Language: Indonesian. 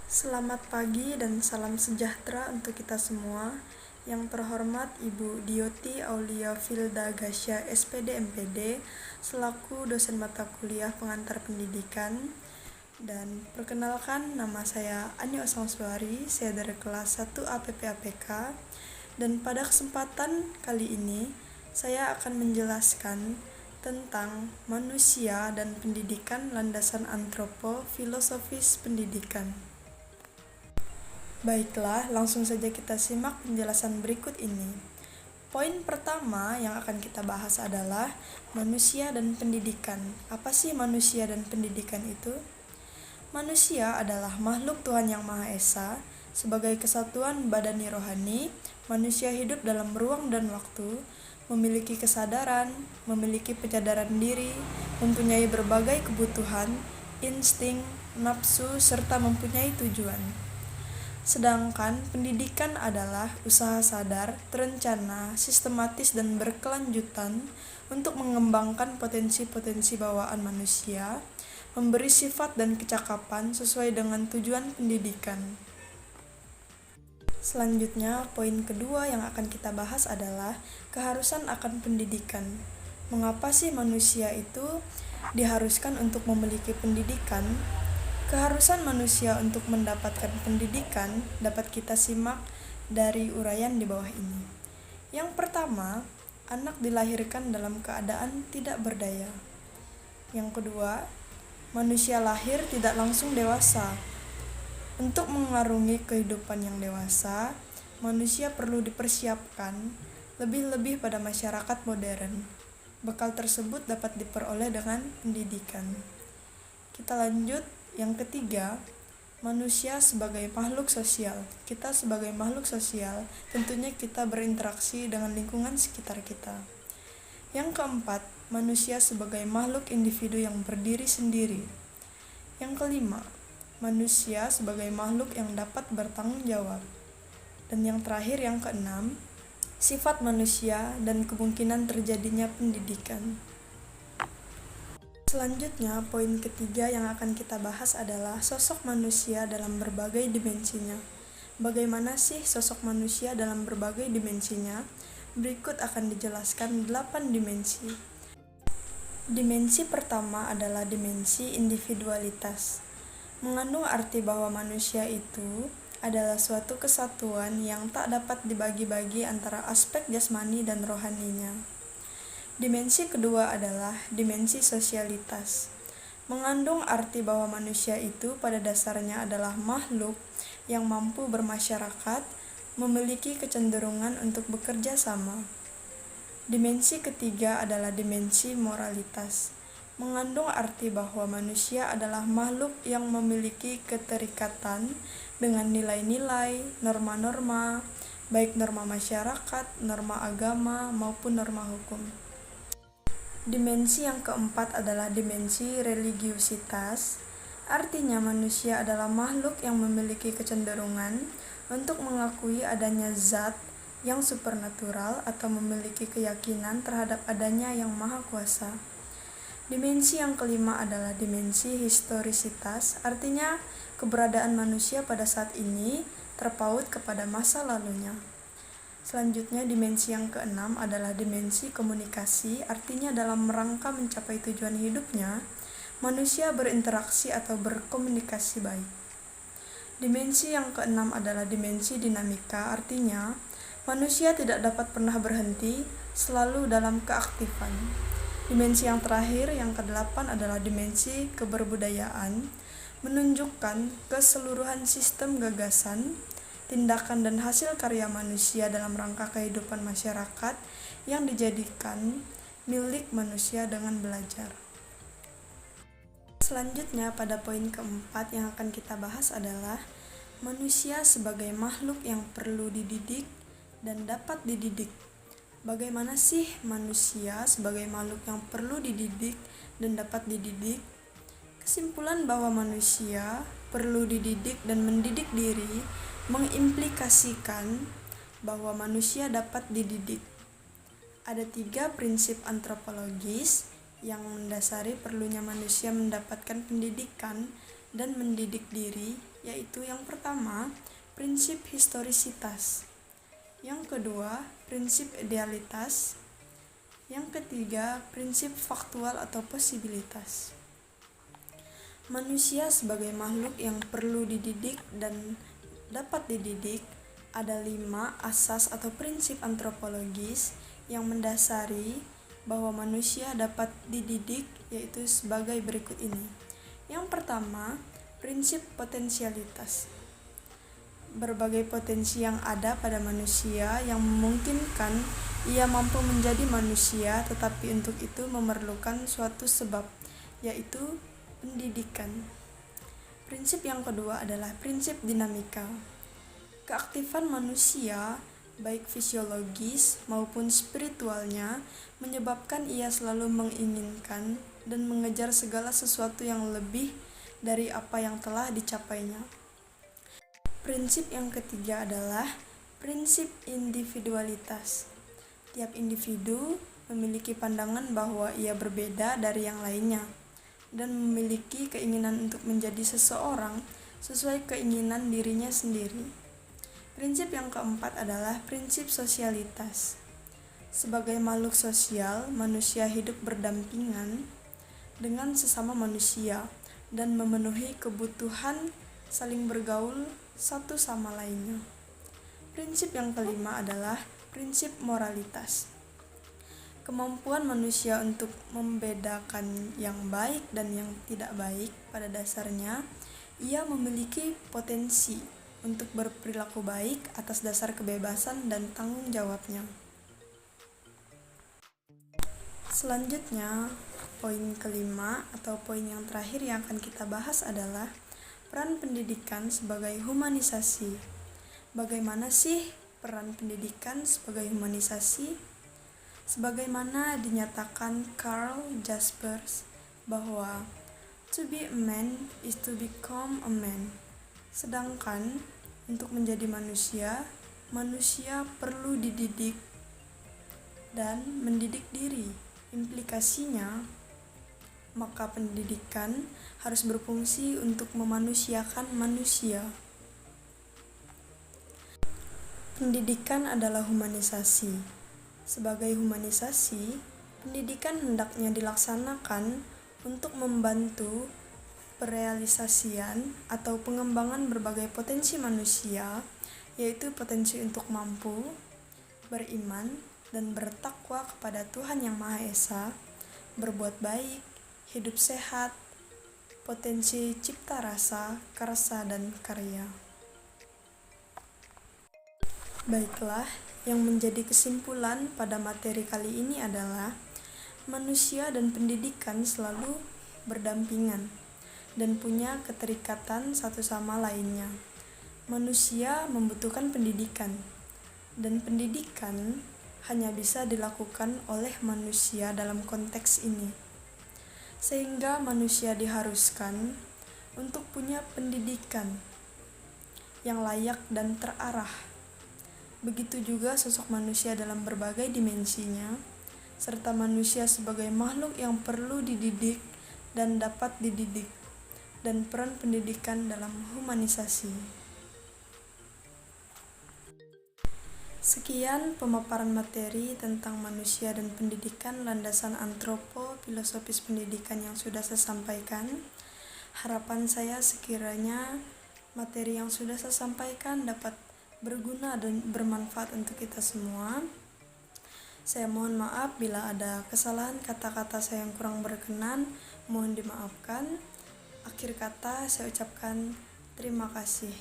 Selamat pagi dan salam sejahtera untuk kita semua. Yang terhormat Ibu Dioti Aulia Filda Gasya SPD MPD selaku dosen mata kuliah pengantar pendidikan. Dan perkenalkan, nama saya Ani Osmanswari, saya dari kelas 1 APP-APK. Dan pada kesempatan kali ini saya akan menjelaskan tentang manusia dan pendidikan landasan antropo filosofis pendidikan. Baiklah, langsung saja kita simak penjelasan berikut ini. Poin pertama yang akan kita bahas adalah manusia dan pendidikan. Apa sih manusia dan pendidikan itu? Manusia adalah makhluk Tuhan Yang Maha Esa. Sebagai kesatuan badani rohani, manusia hidup dalam ruang dan waktu, memiliki kesadaran, memiliki penyadaran diri, mempunyai berbagai kebutuhan, insting, nafsu, serta mempunyai tujuan. Sedangkan pendidikan adalah usaha sadar, terencana, sistematis, dan berkelanjutan untuk mengembangkan potensi-potensi bawaan manusia, memberi sifat dan kecakapan sesuai dengan tujuan pendidikan. Selanjutnya, poin kedua yang akan kita bahas adalah keharusan akan pendidikan. Mengapa sih manusia itu diharuskan untuk memiliki pendidikan? Keharusan manusia untuk mendapatkan pendidikan dapat kita simak dari uraian di bawah ini. Yang pertama, anak dilahirkan dalam keadaan tidak berdaya. Yang kedua, manusia lahir tidak langsung dewasa. Untuk mengarungi kehidupan yang dewasa, manusia perlu dipersiapkan lebih-lebih pada masyarakat modern. Bekal tersebut dapat diperoleh dengan pendidikan. Kita lanjut. Yang ketiga, manusia sebagai makhluk sosial. Kita sebagai makhluk sosial, tentunya kita berinteraksi dengan lingkungan sekitar kita. Yang keempat, manusia sebagai makhluk individu yang berdiri sendiri. Yang kelima, manusia sebagai makhluk yang dapat bertanggung jawab. Dan yang terakhir, yang keenam, sifat manusia dan kemungkinan terjadinya pendidikan. Selanjutnya, poin ketiga yang akan kita bahas adalah sosok manusia dalam berbagai dimensinya. Bagaimana sih sosok manusia dalam berbagai dimensinya? Berikut akan dijelaskan 8 dimensi. Dimensi pertama adalah dimensi individualitas. Mengandung arti bahwa manusia itu adalah suatu kesatuan yang tak dapat dibagi-bagi antara aspek jasmani dan rohaninya. Dimensi kedua adalah dimensi sosialitas. Mengandung arti bahwa manusia itu pada dasarnya adalah makhluk yang mampu bermasyarakat, memiliki kecenderungan untuk bekerja sama. Dimensi ketiga adalah dimensi moralitas. Mengandung arti bahwa manusia adalah makhluk yang memiliki keterikatan dengan nilai-nilai, norma-norma, baik norma masyarakat, norma agama, maupun norma hukum. Dimensi yang keempat adalah dimensi religiusitas. Artinya manusia adalah makhluk yang memiliki kecenderungan untuk mengakui adanya zat yang supernatural atau memiliki keyakinan terhadap adanya yang maha kuasa. Dimensi yang kelima adalah dimensi historisitas. Artinya keberadaan manusia pada saat ini terpaut kepada masa lalunya. Selanjutnya, dimensi yang keenam adalah dimensi komunikasi, artinya dalam rangka mencapai tujuan hidupnya, manusia berinteraksi atau berkomunikasi baik. Dimensi yang keenam adalah dimensi dinamika, artinya manusia tidak dapat pernah berhenti, selalu dalam keaktifan. Dimensi yang terakhir, yang kedelapan adalah dimensi keberbudayaan, menunjukkan keseluruhan sistem gagasan, tindakan dan hasil karya manusia dalam rangka kehidupan masyarakat yang dijadikan milik manusia dengan belajar. Selanjutnya, pada poin keempat yang akan kita bahas adalah manusia sebagai makhluk yang perlu dididik dan dapat dididik. Bagaimana sih manusia sebagai makhluk yang perlu dididik dan dapat dididik? Kesimpulan bahwa manusia perlu dididik dan mendidik diri mengimplikasikan bahwa manusia dapat dididik. Ada 3 prinsip antropologis yang mendasari perlunya manusia mendapatkan pendidikan dan mendidik diri, yaitu yang pertama, prinsip historisitas. Yang kedua, prinsip idealitas. Yang ketiga, prinsip faktual atau posibilitas. Manusia sebagai makhluk yang perlu dididik dan dapat dididik, ada 5 asas atau prinsip antropologis yang mendasari bahwa manusia dapat dididik, yaitu sebagai berikut ini. Yang pertama, prinsip potensialitas. Berbagai potensi yang ada pada manusia yang memungkinkan ia mampu menjadi manusia, tetapi untuk itu memerlukan suatu sebab, yaitu pendidikan. Prinsip yang kedua adalah prinsip dinamika. Keaktifan manusia, baik fisiologis maupun spiritualnya, menyebabkan ia selalu menginginkan dan mengejar segala sesuatu yang lebih dari apa yang telah dicapainya. Prinsip yang ketiga adalah prinsip individualitas. Tiap individu memiliki pandangan bahwa ia berbeda dari yang lainnya dan memiliki keinginan untuk menjadi seseorang sesuai keinginan dirinya sendiri. Prinsip yang keempat adalah prinsip sosialitas. Sebagai makhluk sosial, manusia hidup berdampingan dengan sesama manusia dan memenuhi kebutuhan saling bergaul satu sama lainnya. Prinsip yang kelima adalah prinsip moralitas. Kemampuan manusia untuk membedakan yang baik dan yang tidak baik, pada dasarnya ia memiliki potensi untuk berperilaku baik atas dasar kebebasan dan tanggung jawabnya. Selanjutnya, poin kelima atau poin yang terakhir yang akan kita bahas adalah peran pendidikan sebagai humanisasi. Bagaimana sih peran pendidikan sebagai humanisasi? Sebagaimana dinyatakan Karl Jaspers bahwa to be a man is to become a man. Sedangkan untuk menjadi manusia, manusia perlu dididik dan mendidik diri. Implikasinya, maka pendidikan harus berfungsi untuk memanusiakan manusia. Pendidikan adalah humanisasi. Sebagai humanisasi, pendidikan hendaknya dilaksanakan untuk membantu perealisasian atau pengembangan berbagai potensi manusia, yaitu potensi untuk mampu, beriman, dan bertakwa kepada Tuhan Yang Maha Esa, berbuat baik, hidup sehat, potensi cipta rasa, karsa, dan karya. Baiklah, yang menjadi kesimpulan pada materi kali ini adalah manusia dan pendidikan selalu berdampingan dan punya keterikatan satu sama lainnya. Manusia membutuhkan pendidikan, dan pendidikan hanya bisa dilakukan oleh manusia dalam konteks ini. Sehingga manusia diharuskan untuk punya pendidikan yang layak dan terarah. Begitu juga sosok manusia dalam berbagai dimensinya, serta manusia sebagai makhluk yang perlu dididik dan dapat dididik, dan peran pendidikan dalam humanisasi. Sekian pemaparan materi tentang manusia dan pendidikan landasan antropo-filosofis pendidikan yang sudah saya sampaikan. Harapan saya sekiranya materi yang sudah saya sampaikan dapat berguna dan bermanfaat untuk kita semua. Saya mohon maaf bila ada kesalahan kata-kata saya yang kurang berkenan, mohon dimaafkan. Akhir kata saya ucapkan terima kasih.